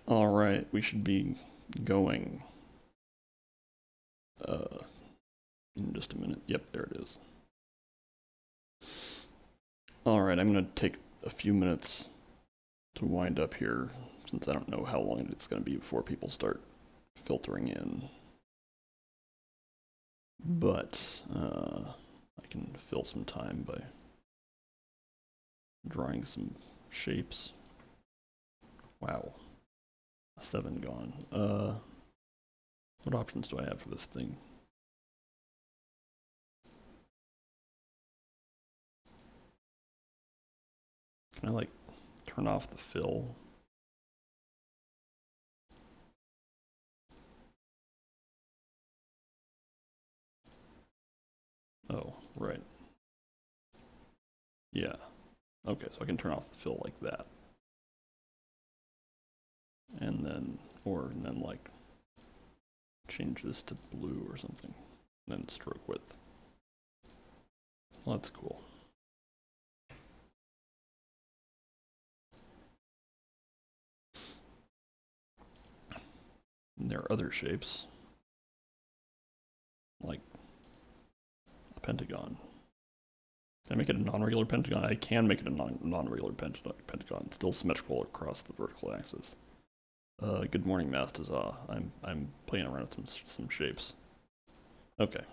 All right, we should be going in just a minute. Yep, there it is. All right, I'm going to take a few minutes to wind up here since I don't know how long it's going to be before people start filtering in. But I can fill some time by drawing some shapes. Wow, 7 gone. What options do I have for this thing? Can I like turn off the fill? Oh, right. Yeah. Okay, so I can turn off the fill like that. And then like change this to blue or something. Then stroke width. Well, that's cool. And there are other shapes, like a pentagon. Can I make it a non-regular pentagon? I can make it a non-regular pentagon, still symmetrical across the vertical axis. Good morning, Mastazah. I'm playing around with some shapes. Okay.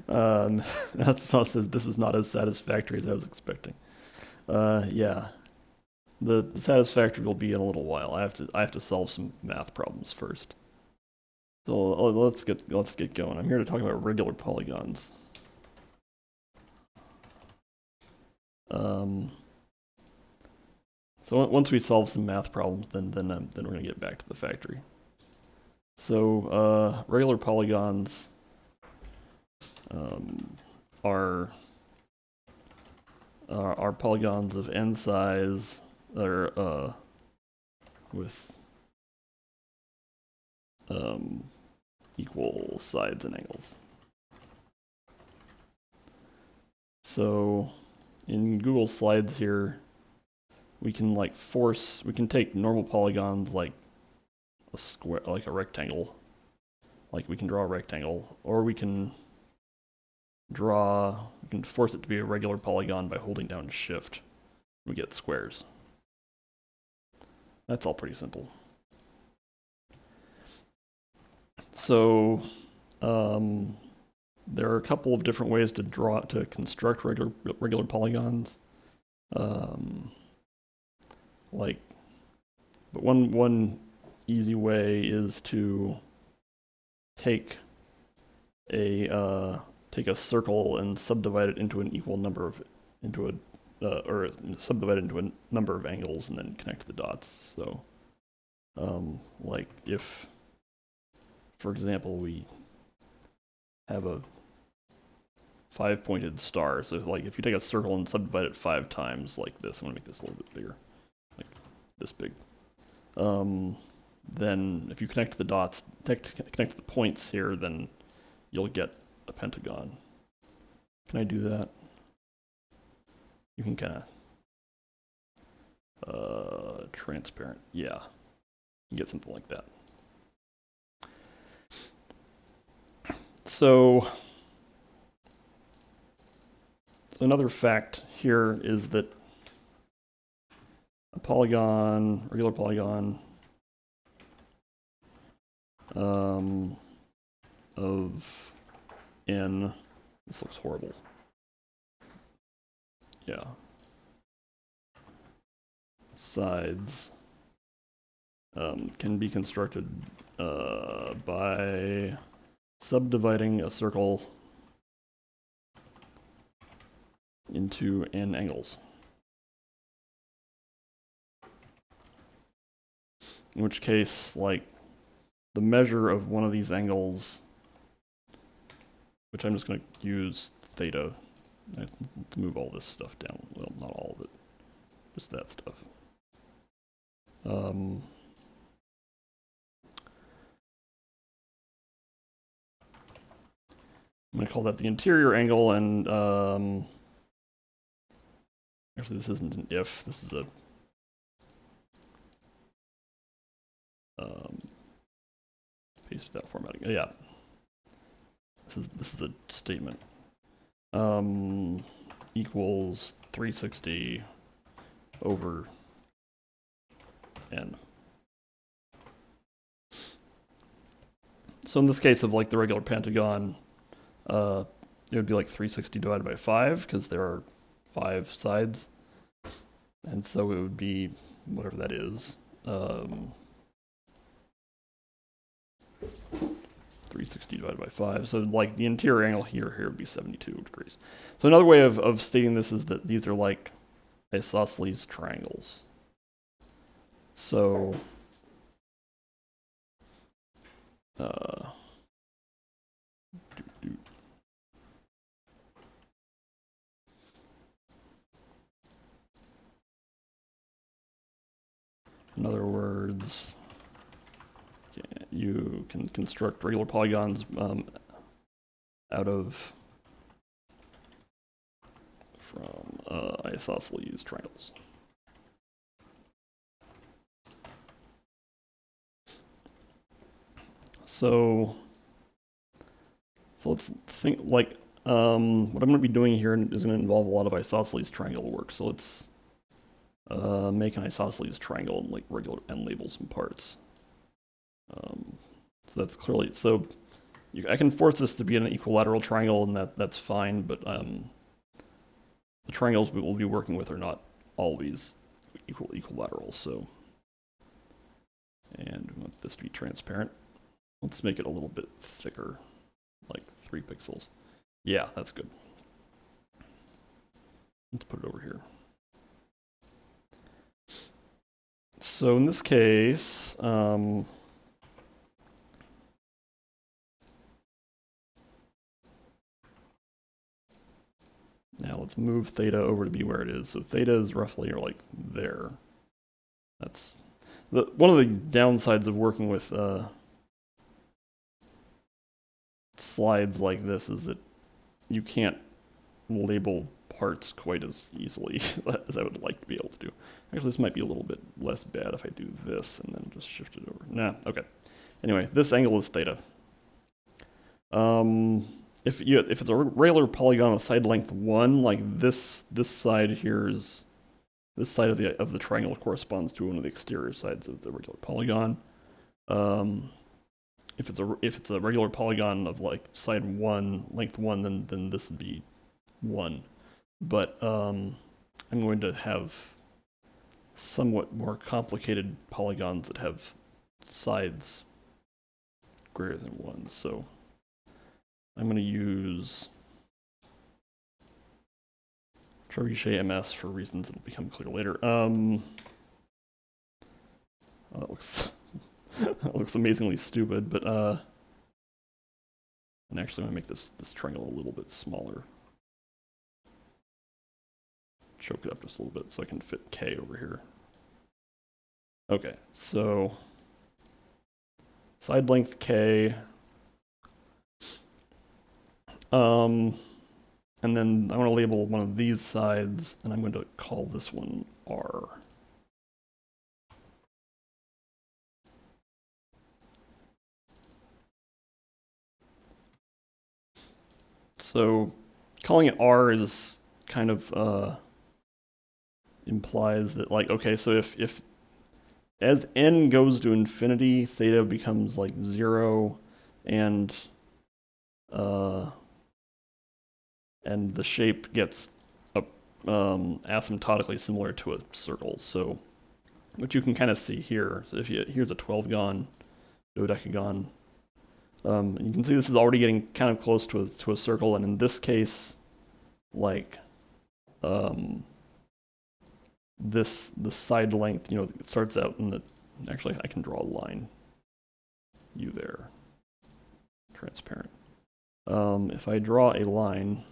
Mastazah says this is not as satisfactory as I was expecting. Yeah. The satisfactory will be in a little while. I have to solve some math problems first. So let's get going. I'm here to talk about regular polygons. So once we solve some math problems, then we're gonna get back to the factory. So regular polygons are polygons of n size that are with equal sides and angles. So in Google Slides here, we can take normal polygons like a square, like a rectangle. Like we can draw a rectangle, or we can force it to be a regular polygon by holding down shift. We get squares. That's all pretty simple. So there are a couple of different ways to construct regular polygons. But one easy way is to take a circle and subdivide it into an equal number of or subdivide it into a number of angles and then connect the dots. So, like if, for example, we have a 5-pointed star. So like if you take a circle and subdivide it 5 times like this, I'm gonna make this a little bit bigger, like this big. Then if you connect the dots, connect the points here, then you'll get a pentagon. Can I do that? You can kind of transparent. Yeah, you get something like that. So another fact here is that a polygon, regular polygon, of n, this looks horrible. Yeah. Sides can be constructed by subdividing a circle into n angles. In which case, like, the measure of one of these angles, which I'm just going to use theta to move all this stuff down. Well, not all of it, just that stuff. I'm going to call that the interior angle, and Actually, this isn't an if, this is a paste that formatting. Yeah, this is a statement. Equals 360 over n. So in this case of like the regular pentagon, it would be like 360 divided by 5 because there are 5 sides, and so it would be whatever that is. 360 divided by 5. So like the interior angle here would be 72 degrees. So another way of stating this is that these are like isosceles triangles. So in other words, you can construct regular polygons out of from isosceles triangles. So let's think like what I'm going to be doing here is going to involve a lot of isosceles triangle work. So let's make an isosceles triangle and like and label some parts. So that's clearly I can force this to be an equilateral triangle, and that's fine. But the triangles we will be working with are not always equilateral. So, and we want this to be transparent. Let's make it a little bit thicker, like 3 pixels. Yeah, that's good. Let's put it over here. So in this case, now let's move theta over to be where it is. So theta is roughly like there. That's one of the downsides of working with slides like this is that you can't label parts quite as easily as I would like to be able to do. Actually, this might be a little bit less bad if I do this and then just shift it over. Nah, okay. Anyway, this angle is theta. If it's a regular polygon with side length 1, like this side here is this side of the triangle corresponds to one of the exterior sides of the regular polygon. If it's a regular polygon of like side 1, length 1, then this would be 1. But I'm going to have somewhat more complicated polygons that have sides greater than 1. So I'm going to use Trebuchet MS for reasons that'll become clear later. That looks that looks amazingly stupid, but and actually I'm gonna make this triangle a little bit smaller. Choke it up just a little bit so I can fit K over here. Okay, so side length K. And then I want to label one of these sides, and I'm going to call this one R. So calling it R is kind of implies that, like, okay, so if as n goes to infinity, theta becomes like 0, and the shape gets asymptotically similar to a circle. So what you can kind of see here, so here's a 12-gon dodecagon. You can see this is already getting kind of close to a circle, and in this case, like the side length, it starts out in the. Actually, I can draw a line. You there, transparent. If I draw a line,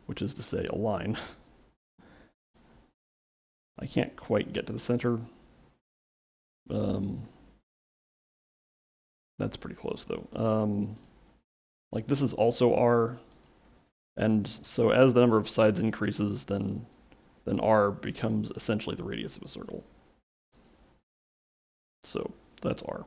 which is to say a line, I can't quite get to the center. That's pretty close though. like this is also r, and so as the number of sides increases, then r becomes essentially the radius of a circle. So that's r.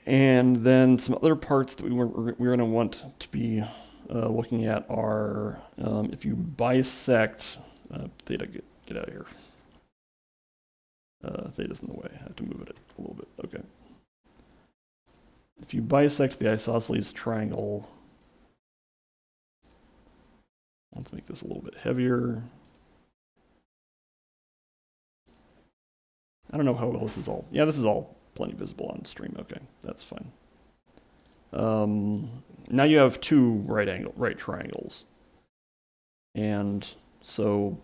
And then some other parts that we're going to want to be looking at are if you bisect theta, get out of here. Theta's in the way. I have to move it a little bit. Okay. If you bisect the isosceles triangle, let's make this a little bit heavier. I don't know how well this is all. Yeah, this is all plenty visible on stream. Okay, that's fine. Now you have two right triangles, and so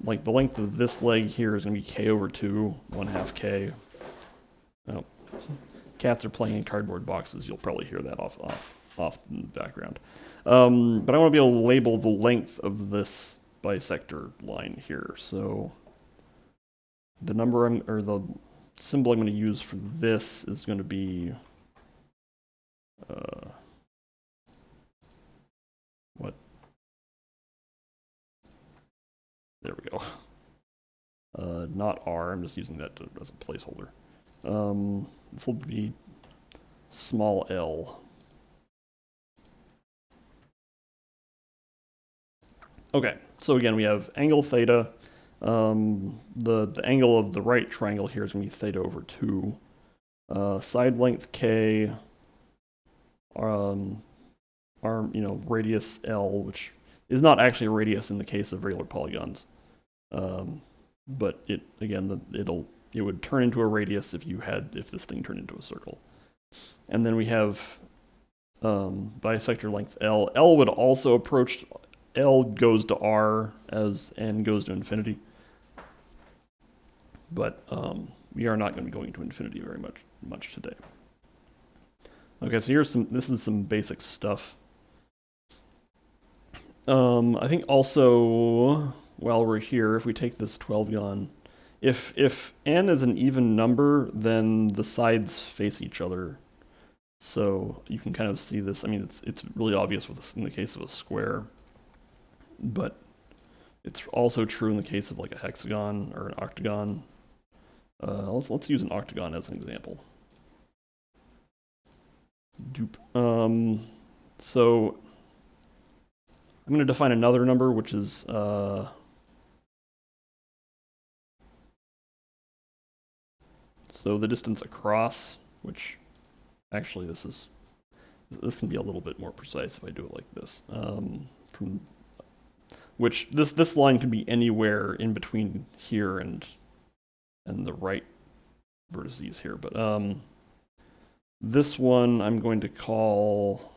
like the length of this leg here is going to be k over 2, 1/2 k. Oh, cats are playing in cardboard boxes. You'll probably hear that off in the background. But I want to be able to label the length of this bisector line here. So the number or the symbol I'm going to use for this is going to be what? There we go. Not R. I'm just using that as a placeholder. This will be small l. Okay, so again, we have angle theta. The angle of the right triangle here is going to be theta over 2. Side length k. Radius L, which is not actually a radius in the case of regular polygons, but it would turn into a radius if this thing turned into a circle. And then we have bisector length L. L would also approach. L goes to R as n goes to infinity, but we are not going to be going to infinity very much today. Okay, so this is some basic stuff. I think also, while we're here, if we take this 12-gon, if n is an even number, then the sides face each other. So you can kind of see this. I mean, it's really obvious in the case of a square, but it's also true in the case of like a hexagon or an octagon. Let's use an octagon as an example. So I'm going to define another number, which is so the distance across, which actually this can be a little bit more precise if I do it like this. From which this line can be anywhere in between here and the right vertices here, but this one I'm going to call,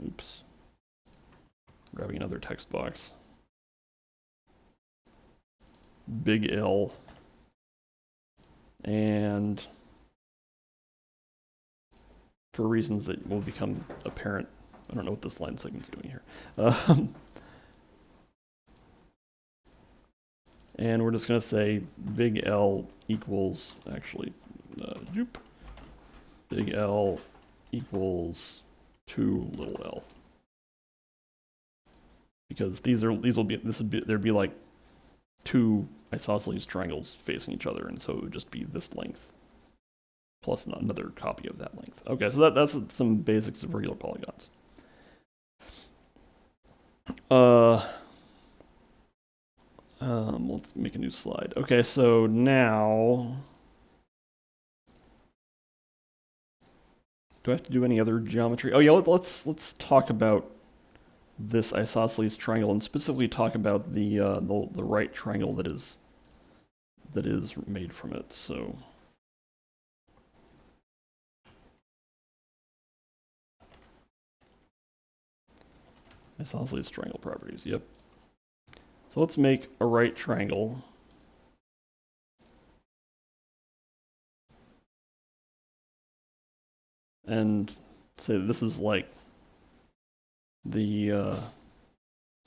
oops, grabbing another text box, big L, and for reasons that will become apparent, I don't know what this line segment's doing here. And we're just going to say big L equals, actually, big L equals 2 little l. Because there'd be like two isosceles triangles facing each other, and so it would just be this length plus another copy of that length. Okay, so that's some basics of regular polygons. Let's make a new slide. Okay, so now, do I have to do any other geometry? Oh yeah, let's talk about this isosceles triangle and specifically talk about the right triangle that is made from it. So isosceles triangle properties. Yep. So let's make a right triangle. And say this is like the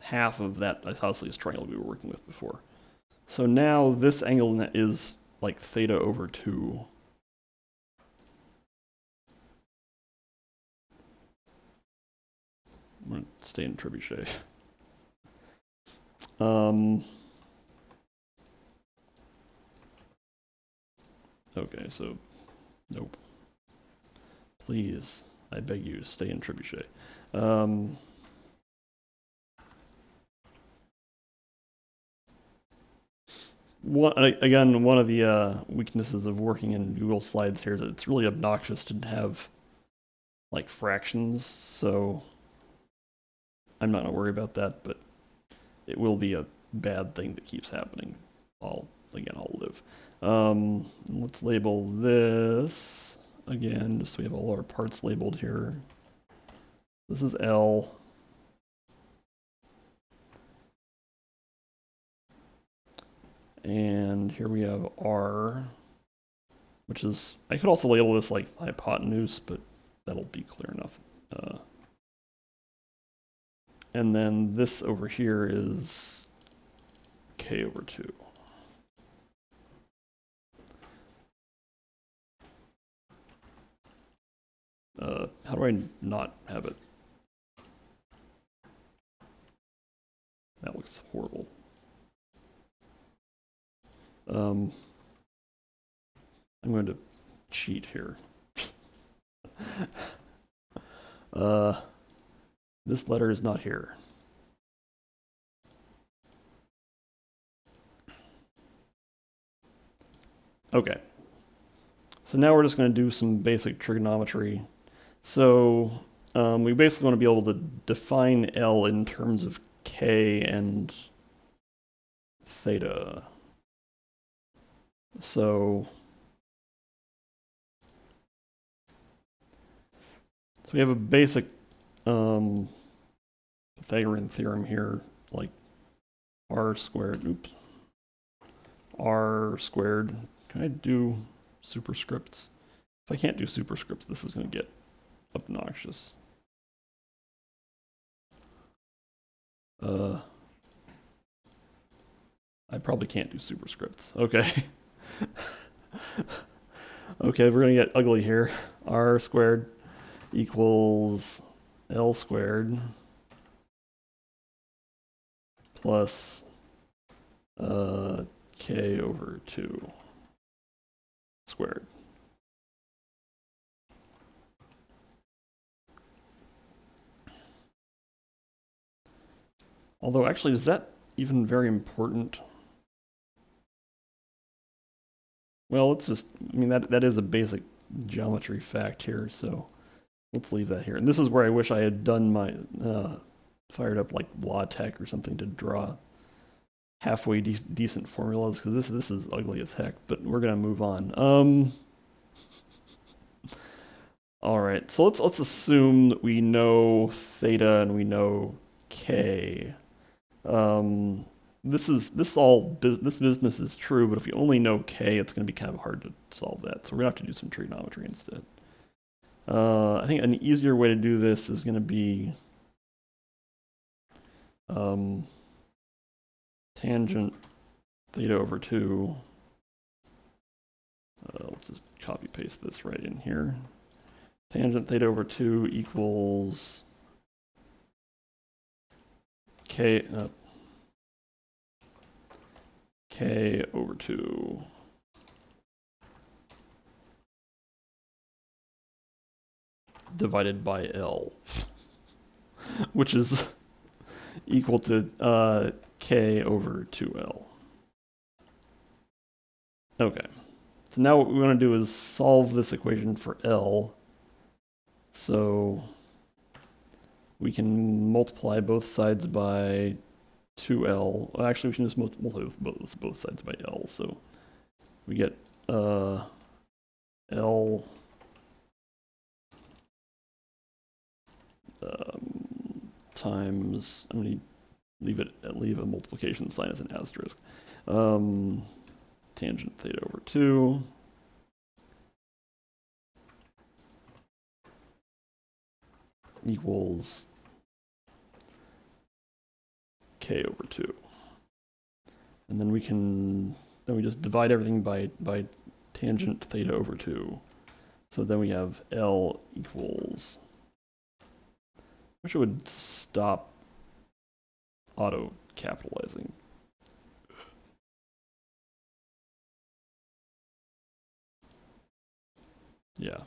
half of that isosceles triangle we were working with before. So now this angle is like theta over 2. going to stay in trebuchet. Okay, so nope. Please, I beg you, stay in trebuchet. One of the weaknesses of working in Google Slides here is that it's really obnoxious to have like fractions, so I'm not gonna worry about that, but it will be a bad thing that keeps happening. I'll live. Let's label this again, just so we have all our parts labeled here. This is L. And here we have R, which is, I could also label this like hypotenuse, but that'll be clear enough. And then this over here is K over 2. How do I not have it? That looks horrible. I'm going to cheat here. This letter is not here. Okay. So now we're just going to do some basic trigonometry. So we basically want to be able to define L in terms of K and theta. So we have a basic Pythagorean theorem here, like r squared, r squared. Can I do superscripts? If I can't do superscripts, this is going to get obnoxious. I probably can't do superscripts. Okay. Okay, we're going to get ugly here. R squared equals L squared plus K over 2 squared. Although actually, is that even very important? Well, let's just, I mean, that is a basic geometry fact here, so let's leave that here. And this is where I wish I had done my, fired up like LaTeX or something to draw halfway decent formulas, because this is ugly as heck, but we're gonna move on. All right, so let's assume that we know theta and we know K. This business is true, but if you only know K, it's going to be kind of hard to solve that. So we're going to have to do some trigonometry instead. I think an easier way to do this is going to be tangent theta over 2. Let's just copy paste this right in here. Tangent theta over 2 equals K over 2 divided by L, which is equal to K over 2L. Okay, so now what we want to do is solve this equation for L. So we can multiply both sides by 2L. Well, actually, we can just multiply both sides by L. So we get L times, I'm going to leave a multiplication sign as an asterisk. Tangent theta over 2 equals K over 2. And then we just divide everything by tangent theta over 2. So then we have L equals wish it would stop auto capitalizing. Yeah.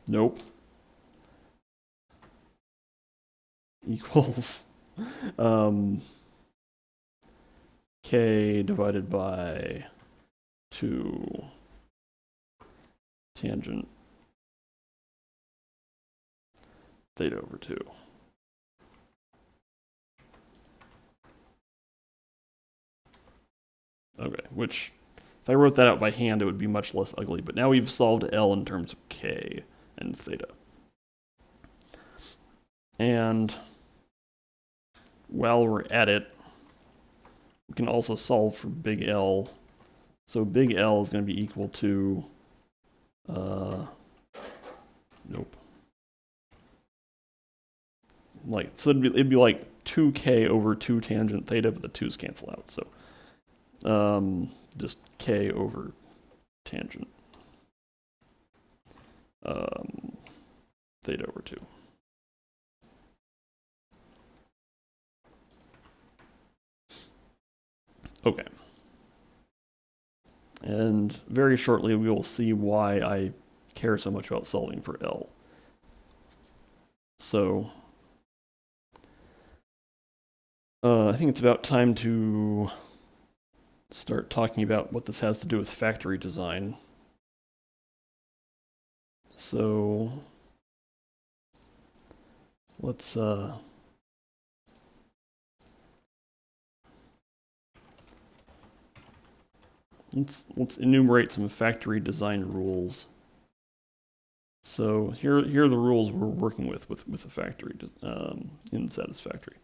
Nope. Equals k divided by 2 tangent theta over 2. Okay, which if I wrote that out by hand, it would be much less ugly. But now we've solved L in terms of k and theta. And while we're at it, we can also solve for big L. So big L is going to be equal to, nope. Like, so it'd be like 2k over 2 tangent theta, but the 2's cancel out. So just k over tangent theta over 2. Okay. And very shortly we will see why I care so much about solving for L. So I think it's about time to start talking about what this has to do with factory design. So let's enumerate some factory design rules. So here are the rules we're working with the factory in Satisfactory.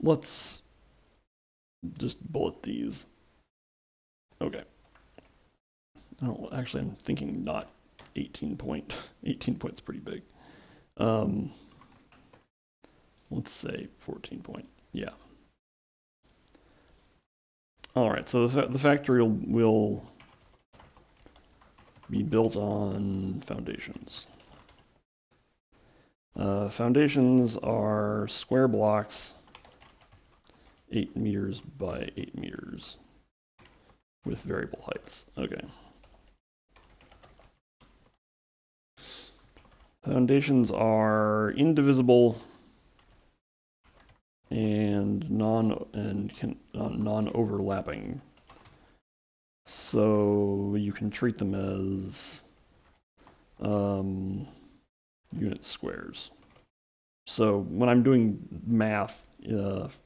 Let's just bullet these. Okay. Oh, actually, I'm thinking not 18 point. 18 point's pretty big. Let's say 14 point. Yeah. All right. So the factory will be built on foundations. Foundations are square blocks, 8 meters by 8 meters, with variable heights. Okay. Foundations are indivisible and non-overlapping. So you can treat them as unit squares. So when I'm doing math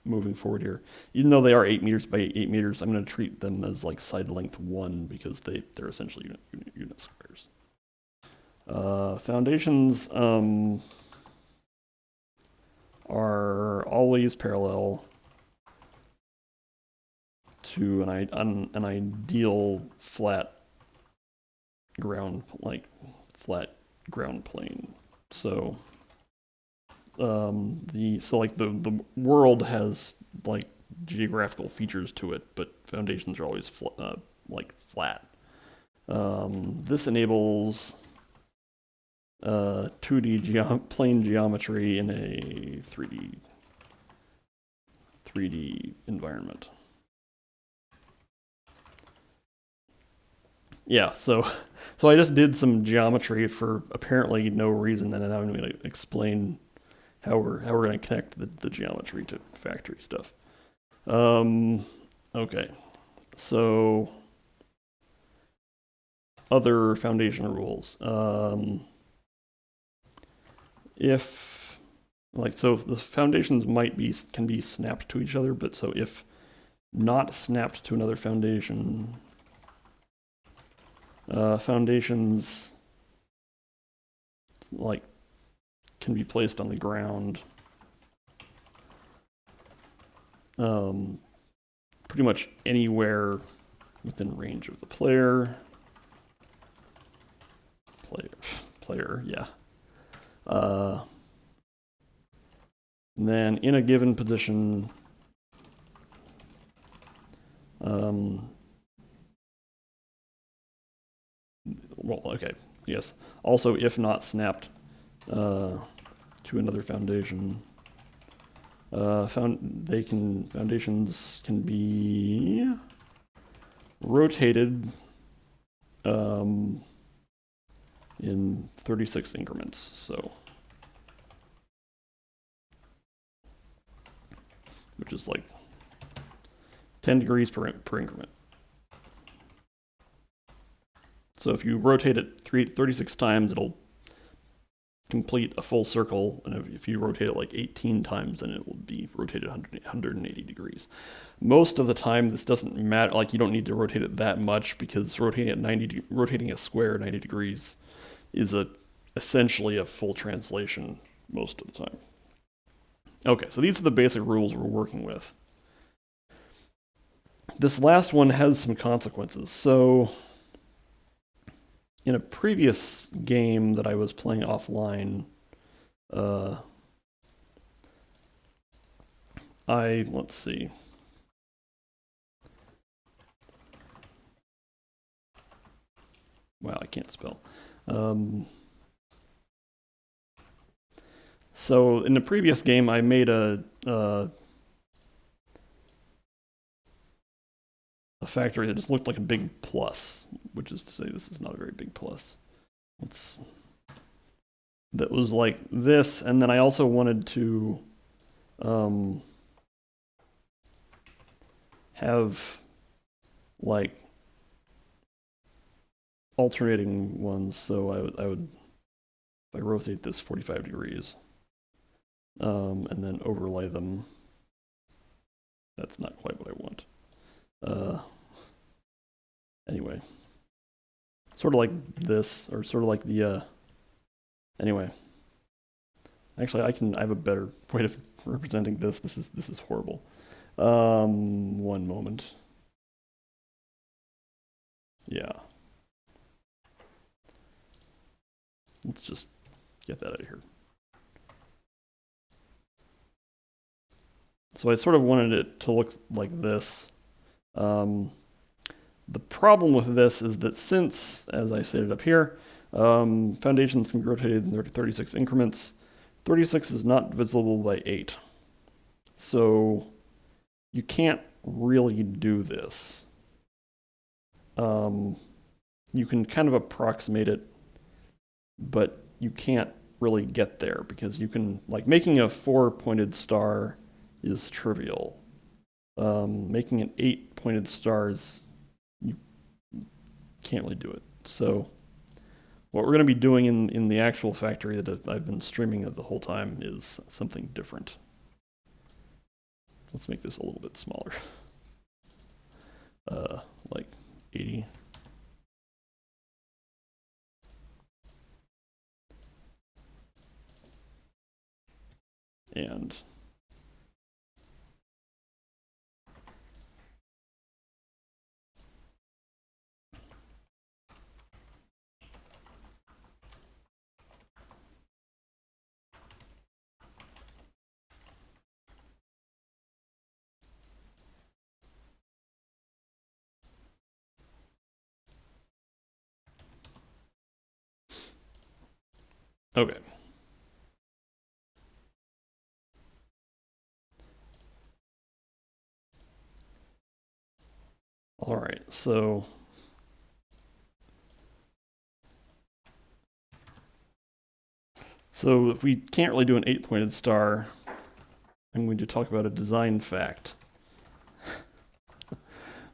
moving forward here, even though they are 8 meters by 8 meters, I'm going to treat them as like side length 1 because they're essentially unit squares. Foundations are always parallel to an ideal flat ground plane. So the world has like geographical features to it, but foundations are always flat. This enables 2D plane geometry in a 3D environment. Yeah, so I just did some geometry for apparently no reason, and then I'm going to explain how we're going to connect the geometry to factory stuff. Okay, so other foundation rules. So the foundations can be snapped to each other, but so if not snapped to another foundation, foundations can be placed on the ground. Pretty much anywhere within range of the player. Player, yeah. And then in a given position, well, okay, yes. Also, if not snapped, to another foundation. Foundations can be rotated in 36 increments. So, which is like 10 degrees per increment. So if you rotate it 36 times, it'll complete a full circle, and if you rotate it like 18 times, then it will be rotated 180 degrees. Most of the time, this doesn't matter. Like, you don't need to rotate it that much, because rotating a square 90 degrees is essentially a full translation most of the time. Okay, so these are the basic rules we're working with. This last one has some consequences. So in a previous game that I was playing offline, let's see. Wow, I can't spell. So in the previous game, I made a factory that just looked like a big plus, which is to say this is not a very big plus. That was like this, and then I also wanted to have like alternating ones, so I would if I rotate this 45 degrees, and then overlay them. That's not quite what I want. Anyway, sort of like this, or sort of like the, anyway. Actually, I have a better way of representing this. This is horrible. One moment. Yeah. Let's just get that out of here. So I sort of wanted it to look like this. The problem with this is that since, as I stated up here, foundations can be rotated in 36 increments, 36 is not divisible by 8. So you can't really do this. You can kind of approximate it, but you can't really get there, because you can, like, making a 4-pointed star is trivial. Making an 8-pointed star is, you can't really do it. So what we're going to be doing in the actual factory that I've been streaming the whole time is something different. Let's make this a little bit smaller. Like 80. And okay. All right, so if we can't really do an 8-pointed star, I'm going to talk about a design fact.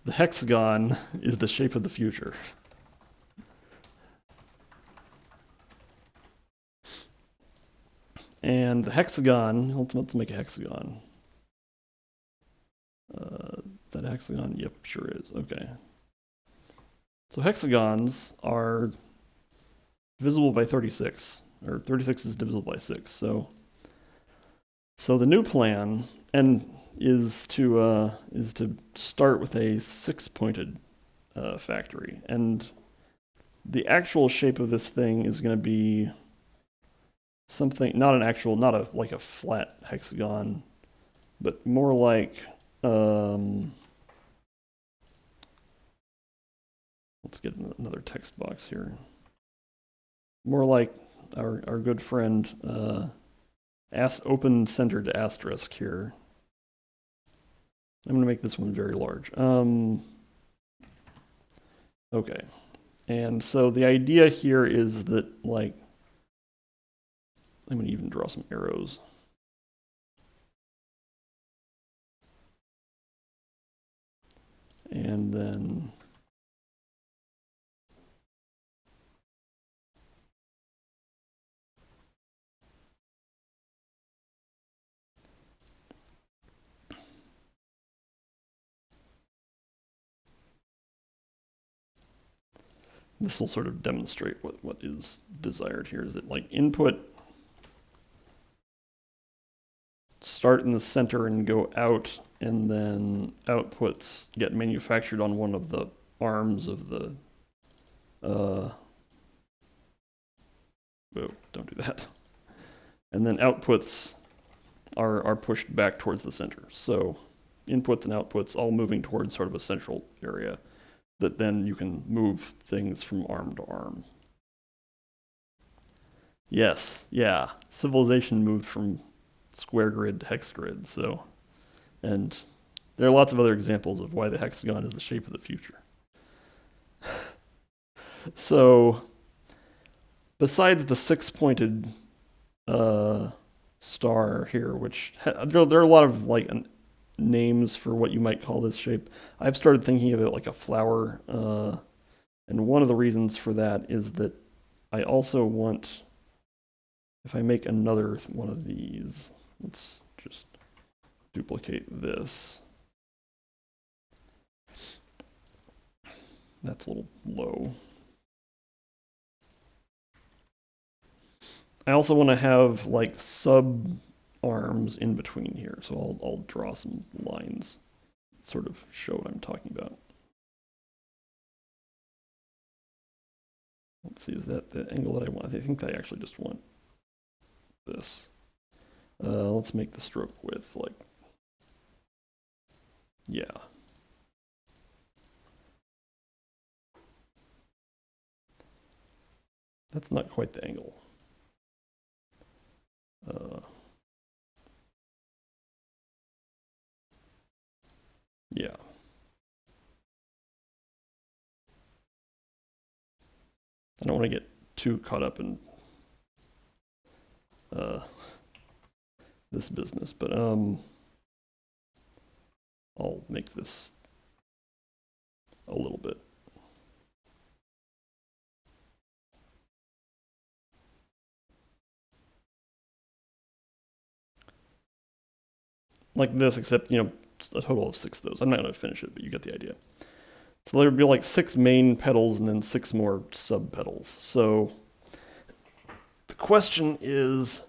The hexagon is the shape of the future. And the hexagon, let's make a hexagon. Is that a hexagon? Yep, sure is. Okay. So hexagons are divisible by 36, or 36 is divisible by 6. So the new plan is to start with a 6-pointed factory, and the actual shape of this thing is going to be something, not like a flat hexagon, but more like, let's get another text box here. More like our good friend open centered asterisk here. I'm going to make this one very large. Okay. And so the idea here is that, like, I'm going to even draw some arrows. And then this will sort of demonstrate what is desired here, is that, like, input start in the center and go out, and then outputs get manufactured on one of the arms of the oh, don't do that. And then outputs are pushed back towards the center. So inputs and outputs all moving towards sort of a central area that then you can move things from arm to arm. Yes, yeah. Civilization moved from square grid to hex grid, so, and there are lots of other examples of why the hexagon is the shape of the future. So, besides the six-pointed star here, which there are a lot of like names for what you might call this shape. I've started thinking of it like a flower, and one of the reasons for that is that I also want, if I make another one of these, let's just duplicate this. That's a little low. I also want to have like sub arms in between here, so I'll draw some lines, sort of show what I'm talking about. Let's see, is that the angle that I want? I think I actually just want this. Let's make the stroke width like, yeah. That's not quite the angle. Yeah. I don't want to get too caught up in this business, but I'll make this a little bit. Like this, except, you know, a total of 6 of those. I'm not going to finish it, but you get the idea. So there would be like 6 main petals and then 6 more sub petals. So the question is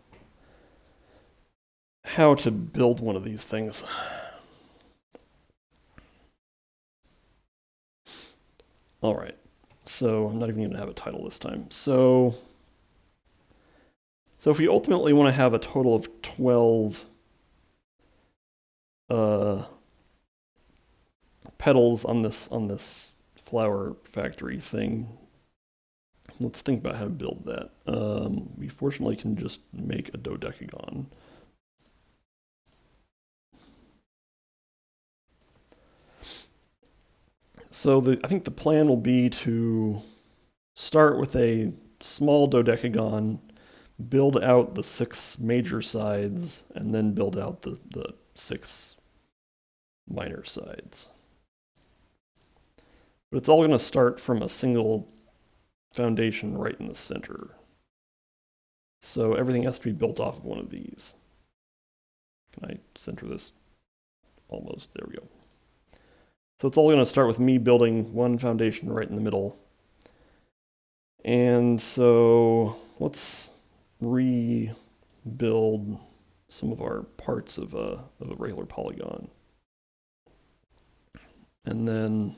how to build one of these things. All right, so I'm not even going to have a title this time. So if we ultimately want to have a total of 12 petals on this flower factory thing, let's think about how to build that. We fortunately can just make a dodecagon. So I think the plan will be to start with a small dodecagon, build out the 6 major sides, and then build out the 6 minor sides. But it's all going to start from a single foundation right in the center. So everything has to be built off of one of these. Can I center this? Almost. There we go. So it's all going to start with me building one foundation right in the middle. And so let's rebuild some of our parts of a regular polygon. And then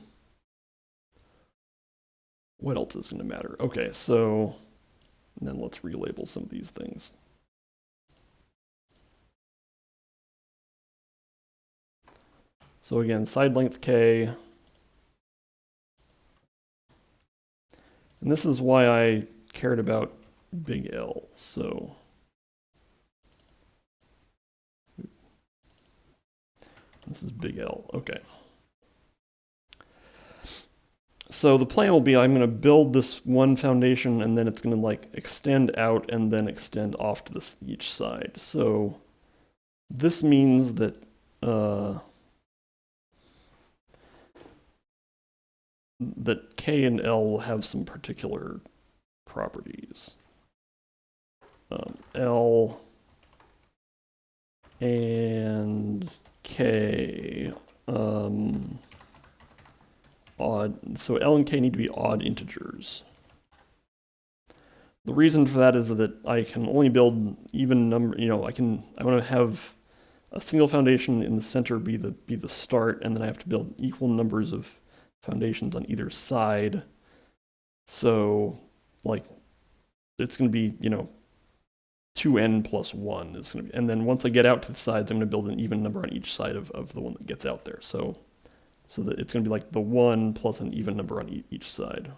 what else is going to matter? Okay, so then let's relabel some of these things. So again, side length K. And this is why I cared about big L. So This is big L. Okay. So the plan will be I'm going to build this one foundation and then it's going to like extend out and then extend off to this each side. So this means that that K and L will have some particular properties. L and K odd. So L and K need to be odd integers. The reason for that is that I can only build even number. I want to have a single foundation in the center be the start, and then I have to build equal numbers of foundations on either side. So, like, it's going to be 2n plus 1 is going to be, and then once I get out to the sides, I'm going to build an even number on each side of the one that gets out there. So that it's going to be like the 1 plus an even number on each side.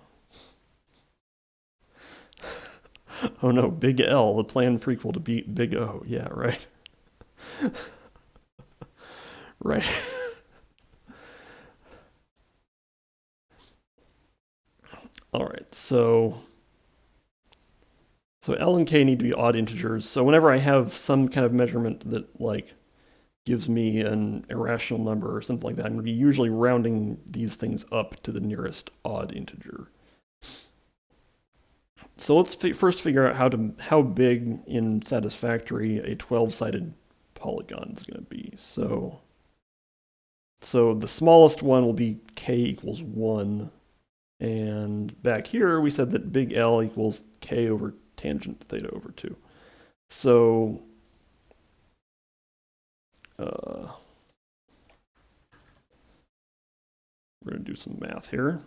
Oh no, big L, the planned prequel to beat big O. Yeah, right. Right. All right, so L and K need to be odd integers. So whenever I have some kind of measurement that like gives me an irrational number or something like that, I'm going to be usually rounding these things up to the nearest odd integer. So let's first figure out how big in satisfactory a 12-sided polygon is going to be. So the smallest one will be K equals 1. And back here, we said that big L equals K over tangent theta over 2. So we're going to do some math here.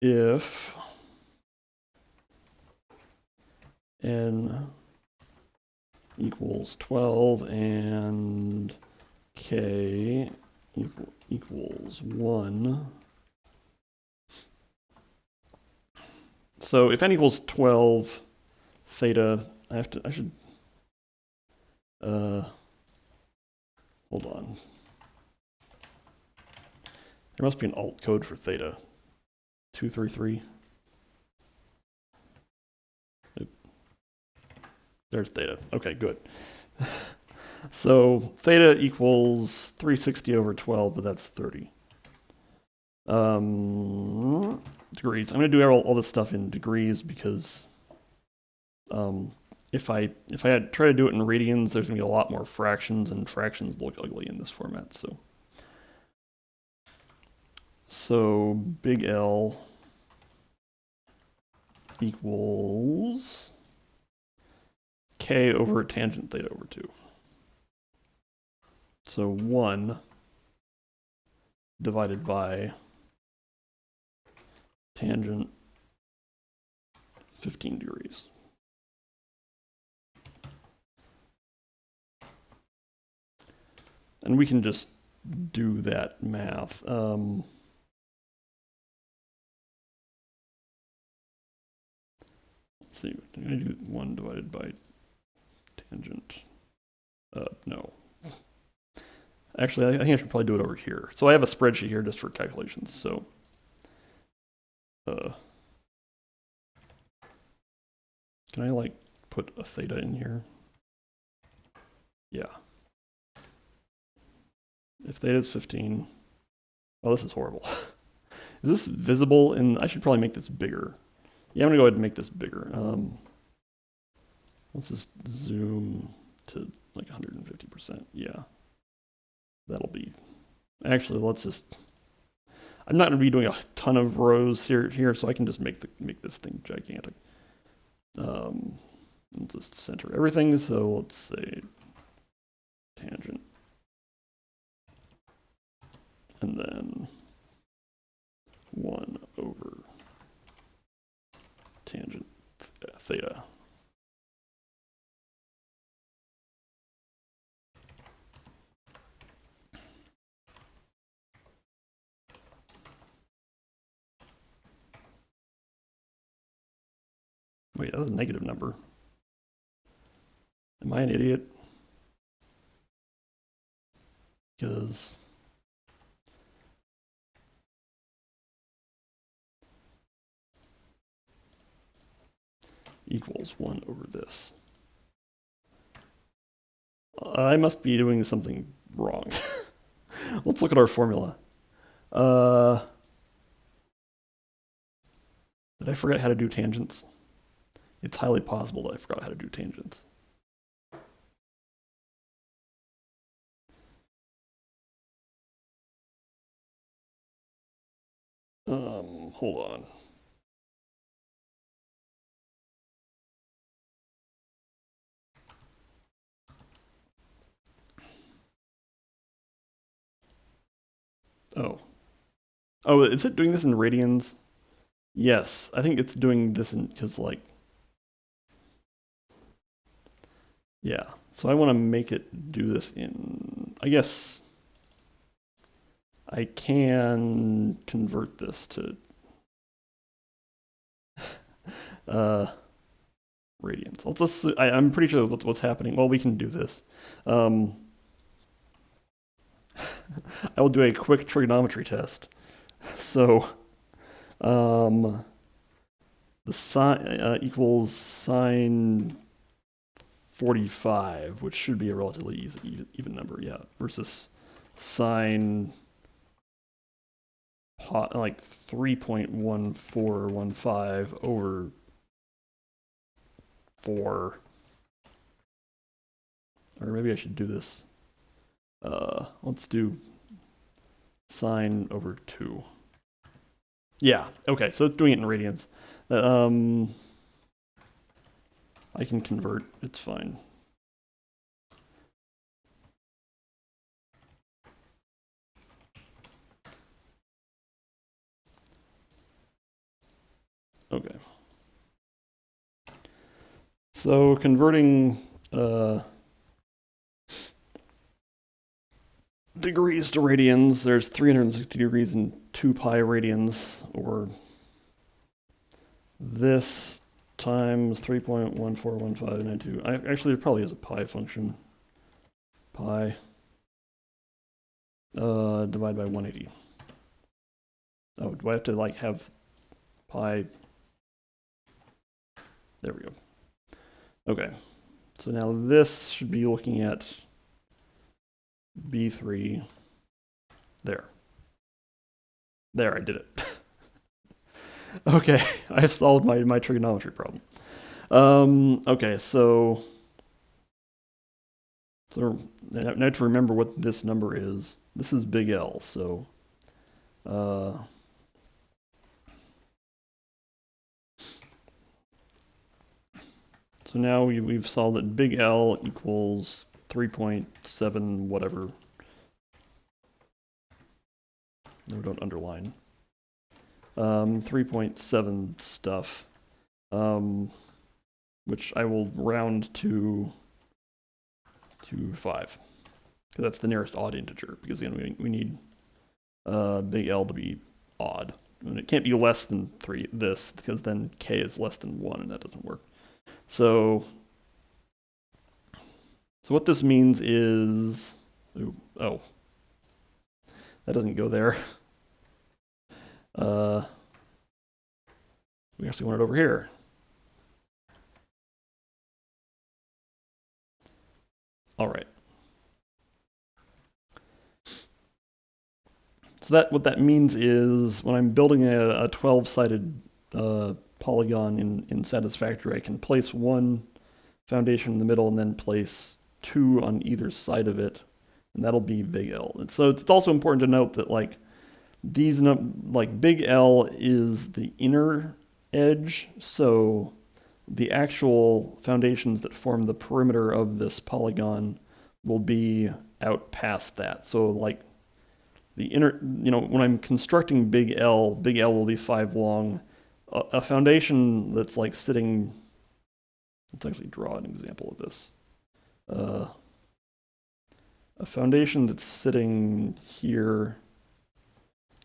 If n equals 12 and K equals 1. So if n equals 12, theta, I should, hold on. There must be an alt code for theta. 233. There's theta. Okay, good. So theta equals 360 over 12, but that's 30. Degrees. I'm going to do all this stuff in degrees because if I try to do it in radians, there's going to be a lot more fractions, and fractions look ugly in this format. So big L equals K over tangent theta over 2. So 1 divided by tangent 15 degrees. And we can just do that math. Let's see, I'm going to do 1 divided by tangent. No. Actually, I think I should probably do it over here. So I have a spreadsheet here just for calculations. So can I like put a theta in here? Yeah. If theta is 15, oh, this is horrible. Is this visible? I should probably make this bigger. Yeah, I'm gonna go ahead and make this bigger. Let's just zoom to like 150%. Yeah, that'll be. Actually, let's just. I'm not gonna be doing a ton of rows here, so I can just make this thing gigantic. Let's just center everything. So let's say tangent, and then 1 over tangent theta. Wait, that's a negative number. Am I an idiot? Because equals 1 over this. I must be doing something wrong. Let's look at our formula. Did I forget how to do tangents? It's highly possible that I forgot how to do tangents. Hold on. Oh. Oh, is it doing this in radians? Yes, I think it's doing this in, because like, yeah. So I want to make it do this in, I guess I can convert this to radians. Let's just, I'm pretty sure what's happening. Well, we can do this. I will do a quick trigonometry test. So, the sine equals sine 45, which should be a relatively easy, even number, yeah, versus sine like 3.1415 over 4. Or maybe I should do this. Let's do sine over 2. Yeah, okay, so it's doing it in radians. I can convert, it's fine. Okay. So converting degrees to radians, there's 360 degrees in 2 pi radians, or this times 3.141592. Actually, there probably is a pi function. Pi divided by 180. Oh, do I have to like have pi? There we go. Okay, so now this should be looking at B3. There. There, I did it. Okay, I have solved my trigonometry problem. Okay, so now to remember what this number is. This is big L, so so now we've solved that big L equals 3.7 whatever. No, don't underline. 3.7 stuff, which I will round to 5. Because that's the nearest odd integer, because again, we need big L to be odd. And it can't be less than 3, because then k is less than 1, and that doesn't work. So what this means is, oh, that doesn't go there. We actually want it over here. All right. So what that means is when I'm building a 12-sided polygon in Satisfactory, I can place one foundation in the middle and then place 2 on either side of it, and that'll be big L. And so it's also important to note that like big L is the inner edge, so the actual foundations that form the perimeter of this polygon will be out past that. So like the inner, when I'm constructing big L will be 5 long. A foundation that's like sitting, let's actually draw an example of this. A foundation that's sitting here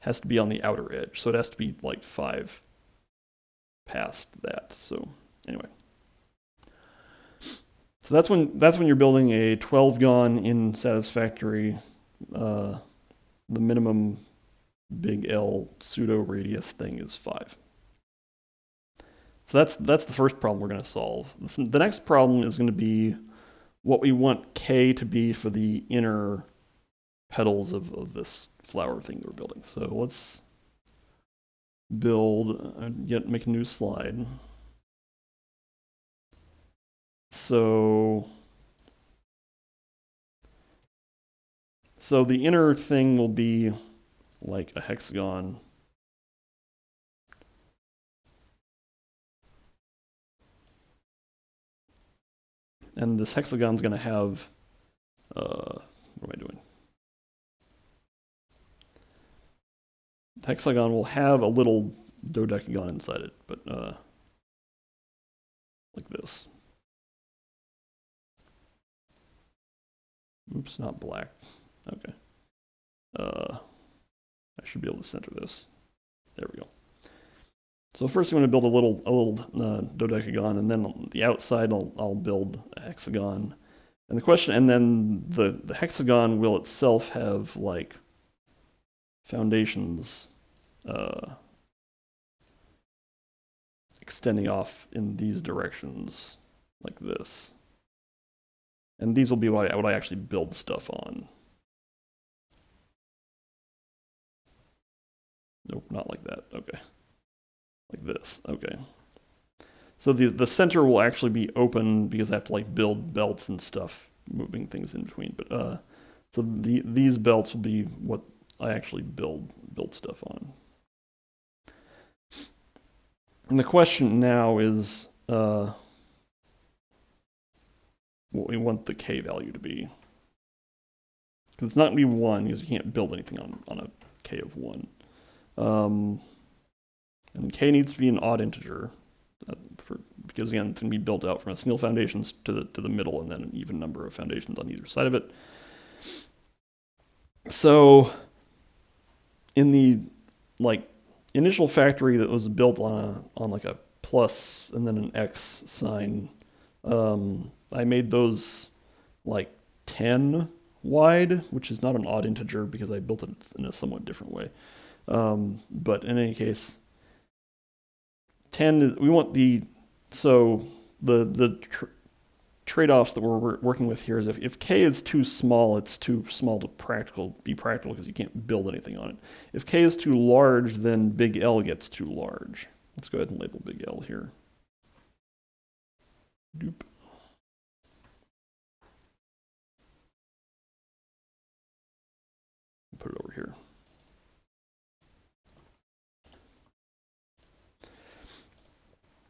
has to be on the outer edge, so it has to be like 5 past that. So anyway, So that's when you're building a 12-gon in satisfactory. The minimum big L pseudo radius thing is 5. So that's the first problem we're going to solve. The next problem is going to be what we want K to be for the inner petals of this flower thing we're building. So let's build, make a new slide. So the inner thing will be like a hexagon. And this hexagon's going to have, what am I doing? The hexagon will have a little dodecagon inside it, but like this. Oops, not black. Okay. I should be able to center this. There we go. So first I'm going to build a little dodecagon, and then on the outside I'll build a hexagon. And the question, and then the hexagon will itself have like foundations extending off in these directions, like this. And these will be what I actually build stuff on. Nope, not like that. Okay. Like this. Okay. So the center will actually be open because I have to like build belts and stuff, moving things in between. But so these belts will be what I actually build stuff on. And the question now is what we want the K value to be. Because it's not going to be 1, because you can't build anything on a K of 1. And K needs to be an odd integer, because again, it's going to be built out from a single foundations to the middle, and then an even number of foundations on either side of it. So in the like initial factory that was built on like a plus and then an X sign, I made those like 10 wide, which is not an odd integer because I built it in a somewhat different way. But in any case, 10 is, we want the trade-offs that we're working with here is if K is too small, it's too small to be practical because you can't build anything on it. If K is too large, then big L gets too large. Let's go ahead and label big L here. Doop. Put it over here.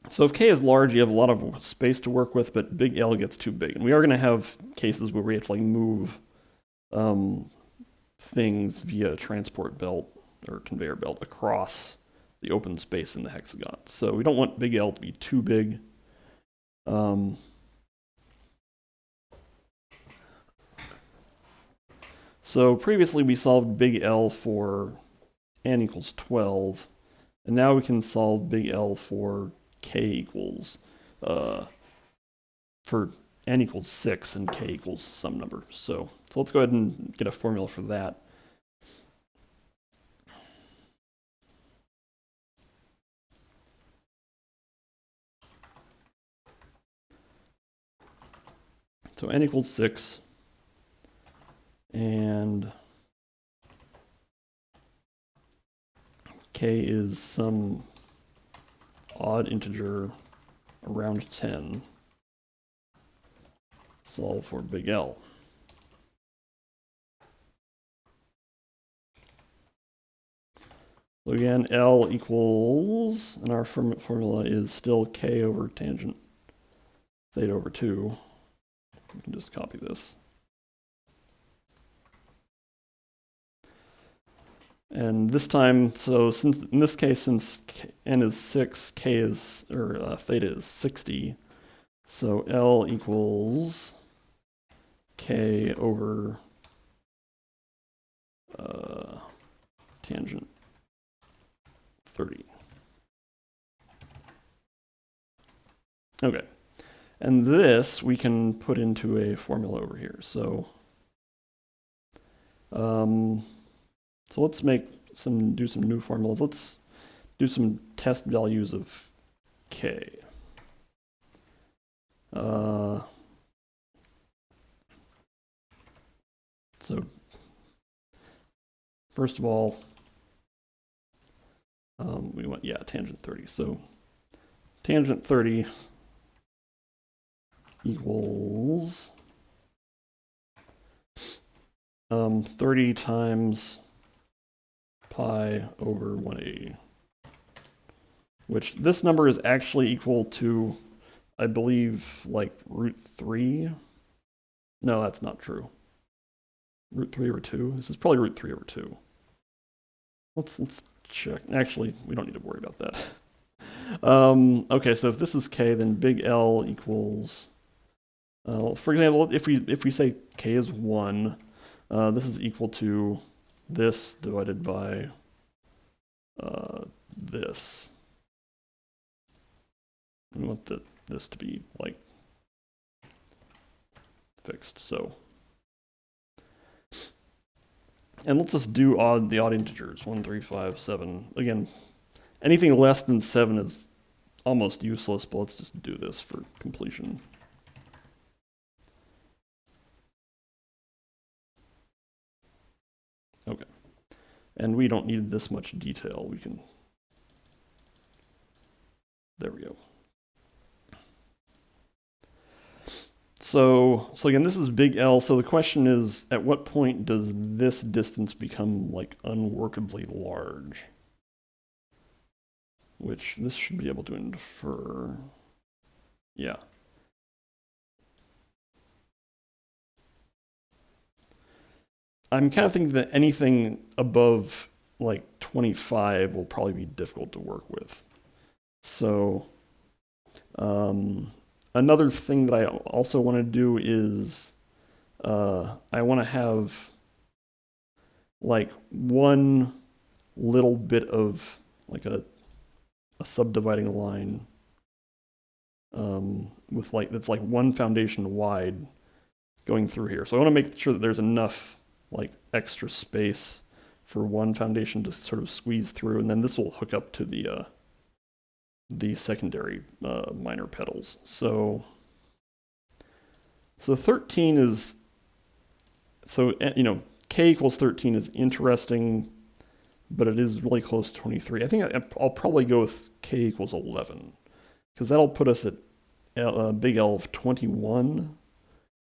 So if K is large, you have a lot of space to work with, but big L gets too big. And we are going to have cases where we have to like move things via transport belt or conveyor belt across the open space in the hexagon. So we don't want big L to be too big. So previously we solved big L for n equals 12, and now we can solve big L for K equals, for n equals 6 and K equals some number. So let's go ahead and get a formula for that. So n equals 6, and K is some odd integer around 10. Solve for big L. So again, L equals, and our formula is still K over tangent theta over 2. We can just copy this. And this time, so since in this case, since n is 6, K is, or theta is 60, so L equals K over tangent 30. Okay. And this we can put into a formula over here. So let's do some new formulas. Let's do some test values of k. So first of all, we want, tangent 30. So tangent 30 equals 30 times pi over 180, which this number is actually equal to, I believe, like root 3. No, that's not true. Root 3 over 2? This is probably root 3 over 2. Let's check. Actually, we don't need to worry about that. Okay, so if this is k, then big L equals, for example, if we say k is 1, this is equal to this divided by this. We want this to be like fixed, so. And let's just do the odd integers, 1, 3, 5, 7. Again, anything less than 7 is almost useless, but let's just do this for completion. Okay. And we don't need this much detail. We can, there we go. So again, this is big L. So the question is, at what point does this distance become like unworkably large? Which this should be able to infer. Yeah. I'm kind of thinking that anything above like 25 will probably be difficult to work with. So another thing that I also want to do is I want to have like one little bit of like a subdividing line with like, that's like one foundation wide going through here. So I want to make sure that there's enough like extra space for one foundation to sort of squeeze through, and then this will hook up to the secondary minor petals. So 13 is, so k equals 13 is interesting, but it is really close to 23. I think I'll probably go with k equals 11, because that'll put us at big L of 21.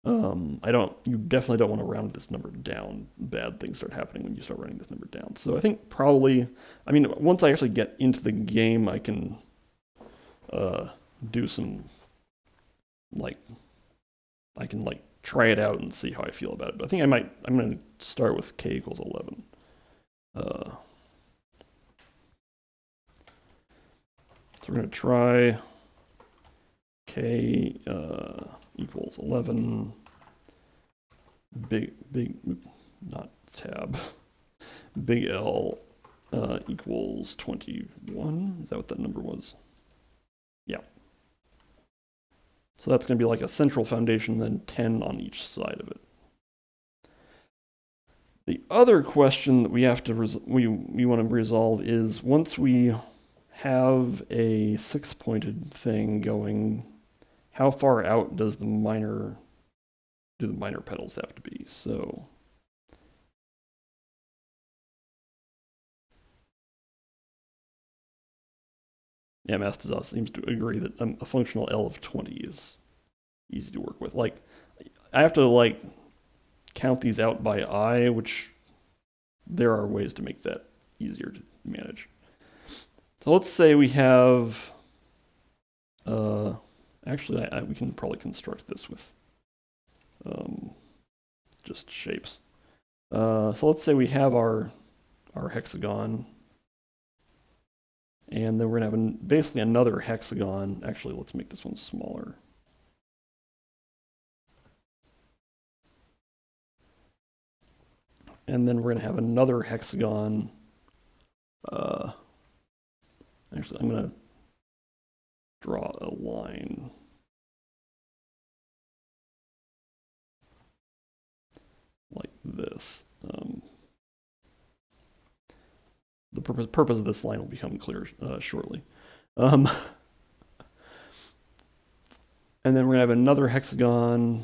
You definitely don't want to round this number down. Bad things start happening when you start rounding this number down. So I think probably, once I actually get into the game, I can do some, I can try it out and see how I feel about it. But I think I'm going to start with k equals 11. So we're going to try k equals 11, big, not tab, big L equals 21. Is that what that number was? Yeah. So that's going to be like a central foundation, then 10 on each side of it. The other question that we have to we want to resolve is, once we have a 6-pointed thing going, how far out does the minor petals have to be? So yeah, Mastazos seems to agree that a functional L of 20 is easy to work with. I have to count these out by eye, which there are ways to make that easier to manage. So let's say we have, actually we can probably construct this with just shapes. So let's say we have our hexagon, and then we're going to have basically another hexagon. Actually, let's make this one smaller. And then we're going to have another hexagon. Actually, I'm going to draw a line this. The purpose of this line will become clear shortly. And then we're going to have another hexagon.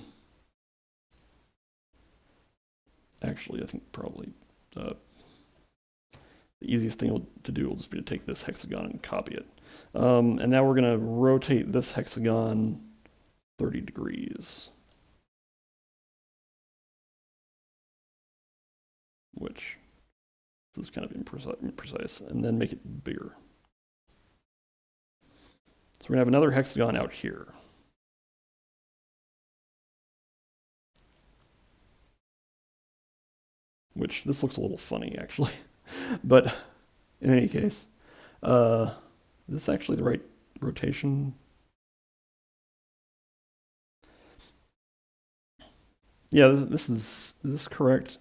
Actually, I think probably the easiest thing to do will just be to take this hexagon and copy it. And now we're going to rotate this hexagon 30 degrees. Which is kind of imprecise, and then make it bigger. So we're going to have another hexagon out here. Which, this looks a little funny, actually. But in any case, is this actually the right rotation? Yeah, this is correct?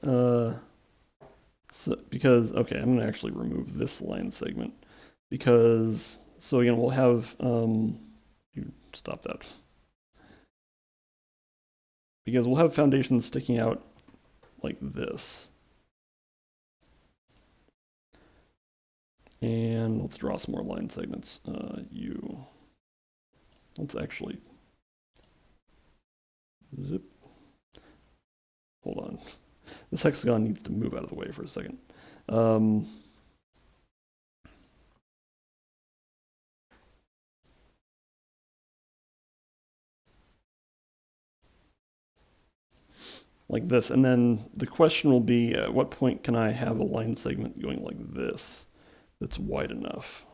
Because, okay, I'm going to actually remove this line segment. Because, so again, we'll have, you stop that. Because we'll have foundations sticking out like this. And let's draw some more line segments. Let's actually, zip. Hold on. This hexagon needs to move out of the way for a second. Like this, and then the question will be, at what point can I have a line segment going like this that's wide enough?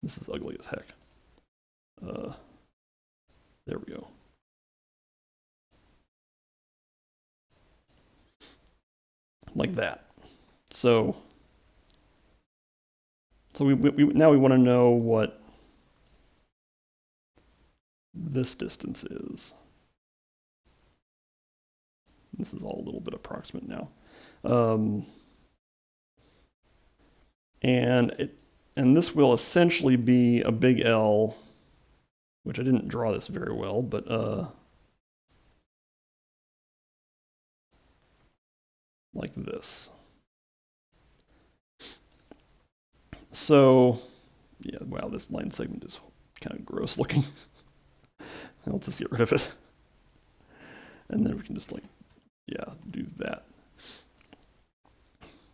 This is ugly as heck. There we go. Like that. So we now we want to know what this distance is. This is all a little bit approximate now. And this will essentially be a big L, which I didn't draw this very well, but like this. So, yeah, wow, this line segment is kind of gross looking. I'll just get rid of it. And then we can just, like, yeah, do that.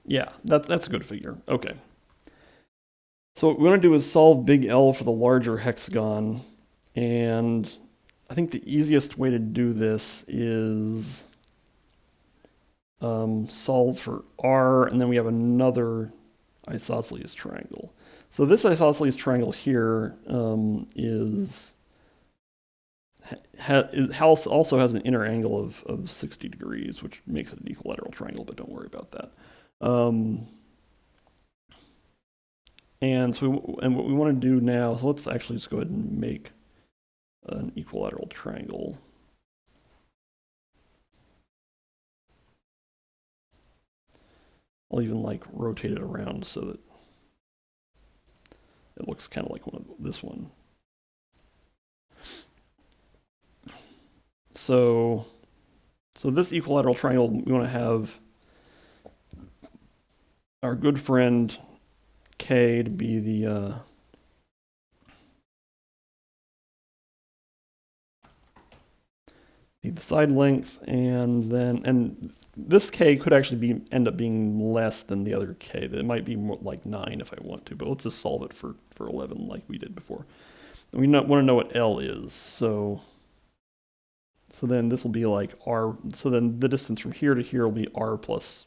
Yeah, that's a good figure. Okay. So what we want to do is solve big L for the larger hexagon. And I think the easiest way to do this is solve for R, and then we have another isosceles triangle. So this isosceles triangle here also has an inner angle of 60 degrees, which makes it an equilateral triangle, but don't worry about that. And what we want to do now, so let's actually just go ahead and make an equilateral triangle. I'll even like rotate it around so that it looks kind of like this one. So this equilateral triangle, we want to have our good friend K to be the side length, and this K could actually end up being less than the other K. It might be more like 9 if I want to, but let's just solve it for 11 like we did before. And we want to know what L is, so then this will be like R, so then the distance from here to here will be R plus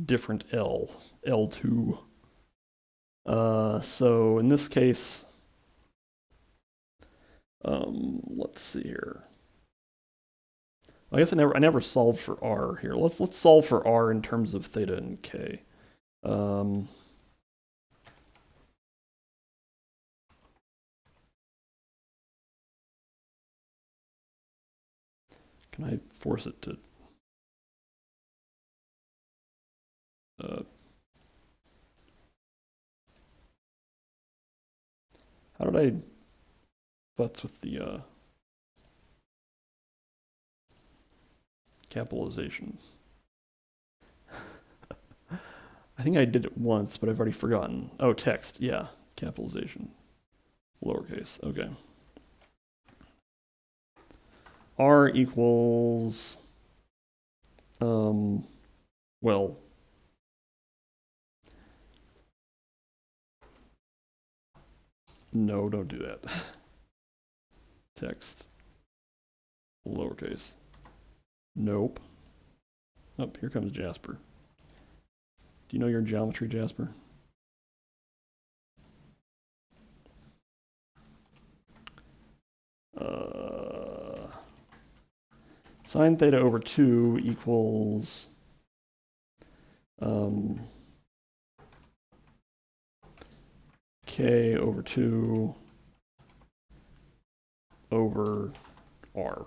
different L, L2. So in this case, let's see here. I guess I never solved for R here. Let's solve for R in terms of theta and K. Can I force it to How did I futz with the capitalization? I think I did it once, but I've already forgotten. Oh, text, yeah, capitalization. Lowercase, okay. R equals, well, no, don't do that. Text, lowercase. Nope. Oh, here comes Jasper. Do you know your geometry, Jasper? Sine theta over 2 equals k over 2 over r.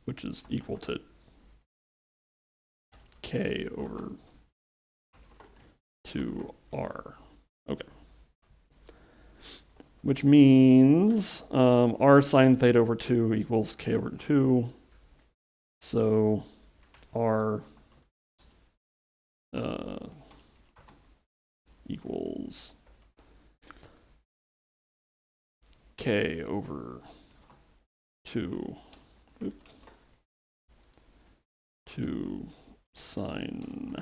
Which is equal to k over 2r. Okay. Which means r sine theta over 2 equals k over 2. So r equals k over 2 sine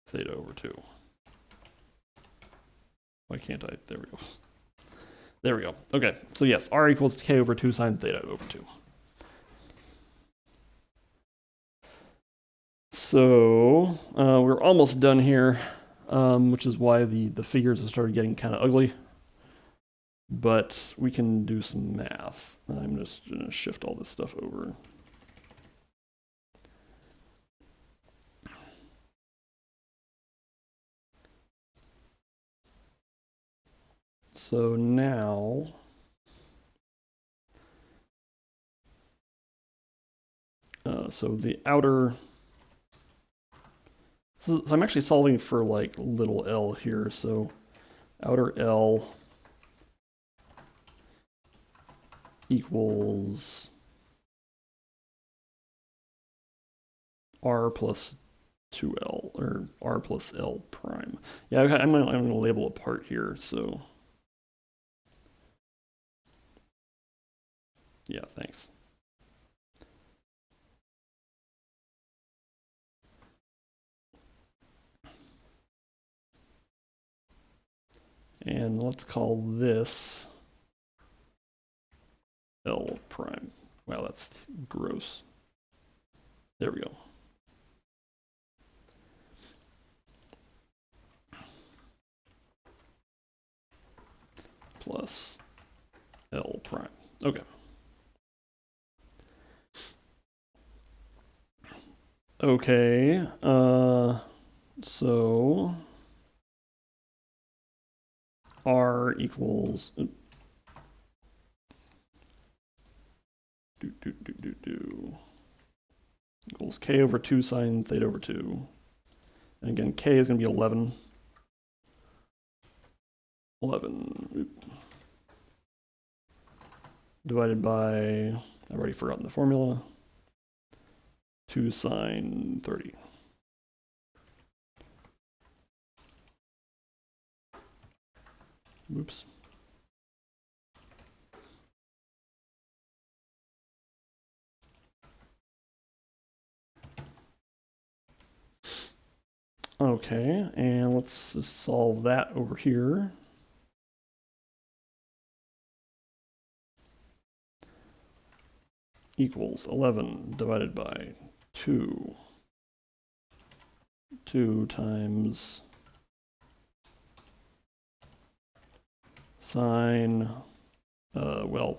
theta over 2. Why can't I? There we go. There we go. Okay, so yes, r equals k over 2 sine theta over 2. So we're almost done here, which is why the figures have started getting kind of ugly. But we can do some math. I'm just going to shift all this stuff over. So now, so the outer, so I'm actually solving for like little l here. So outer L equals r plus 2l, or r plus l prime. Yeah, I'm going to label a part here, so. Yeah, thanks. And let's call this L prime. Wow, that's gross. There we go. Plus L prime. Okay. Okay, so R equals equals k over 2 sine theta over 2. And again, k is going to be 11. 11 divided by, I've already forgotten the formula, 2 sine 30. Whoops. Okay, and let's just solve that over here. Equals 11 divided by 2. 2 times sine, well,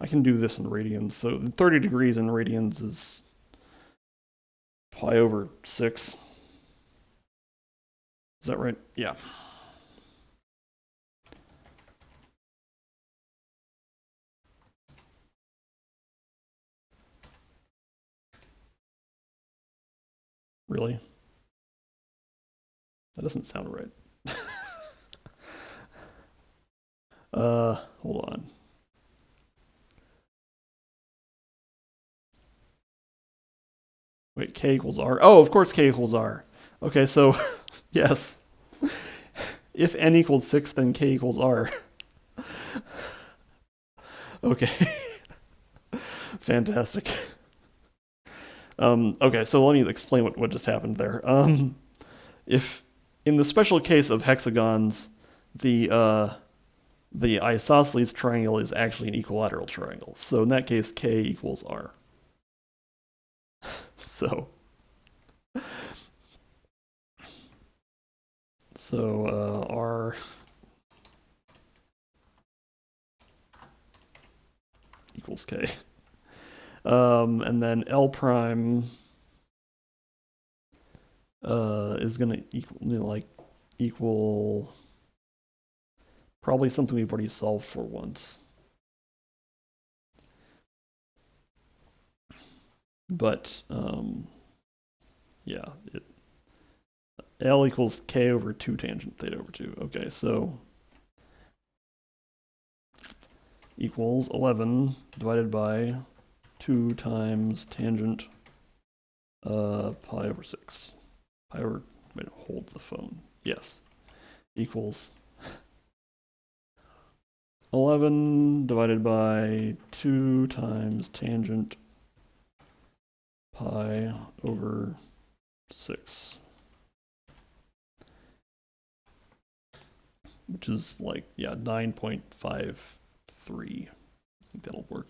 I can do this in radians. So 30 degrees in radians is pi over 6. Is that right? Yeah. Really? That doesn't sound right. Hold on. Wait, k equals r. Oh, of course k equals r. Okay, so yes. If n equals 6, then k equals r. Okay. Fantastic. Okay, so let me explain what just happened there. If in the special case of hexagons, the isosceles triangle is actually an equilateral triangle. So in that case, k equals r. So r equals k. And then L prime is gonna equal probably something we've already solved for once. But yeah, L equals k over 2 tangent theta over 2. Okay, so equals 11 divided by 2 times tangent pi over 6. Pi over, wait, hold the phone. Yes, equals 11 divided by 2 times tangent pi over 6. Which is like, yeah, 9.53. I think that'll work.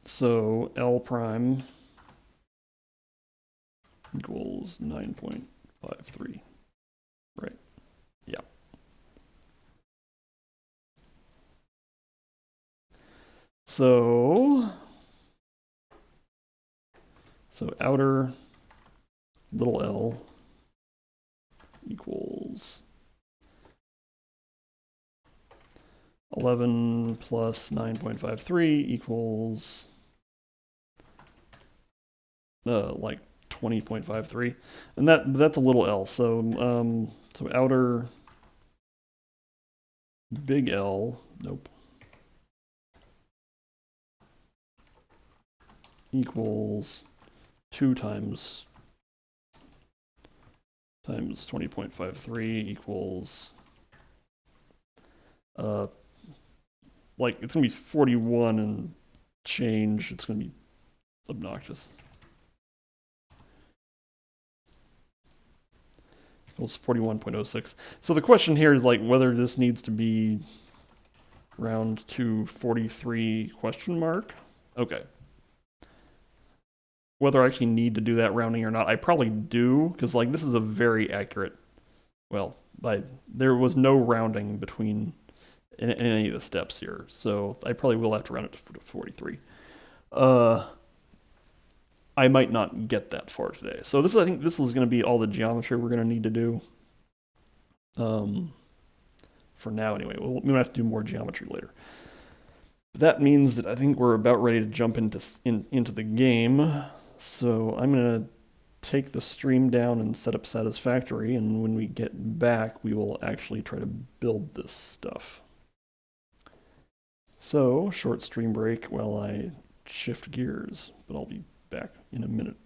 So L prime equals 9.53. Right. Yeah. So outer little l equals 11 plus 9.53 equals like 20.53, and that's a little l. So outer big L, nope, equals 2 times 20.53 equals like it's gonna be 41 and change. It's gonna be obnoxious. Equals 41.06. So the question here is like whether this needs to be round to 43 question mark. Okay. Whether I actually need to do that rounding or not, I probably do, because like this is a very accurate, well, there was no rounding between in any of the steps here, so I probably will have to round it to 43. I might not get that far today. So I think this is going to be all the geometry we're going to need to do. For now anyway. We might have to do more geometry later. But that means that I think we're about ready to jump into the game. So I'm going to take the stream down and set up satisfactory, and when we get back, we will actually try to build this stuff. So, short stream break while I shift gears, but I'll be back in a minute.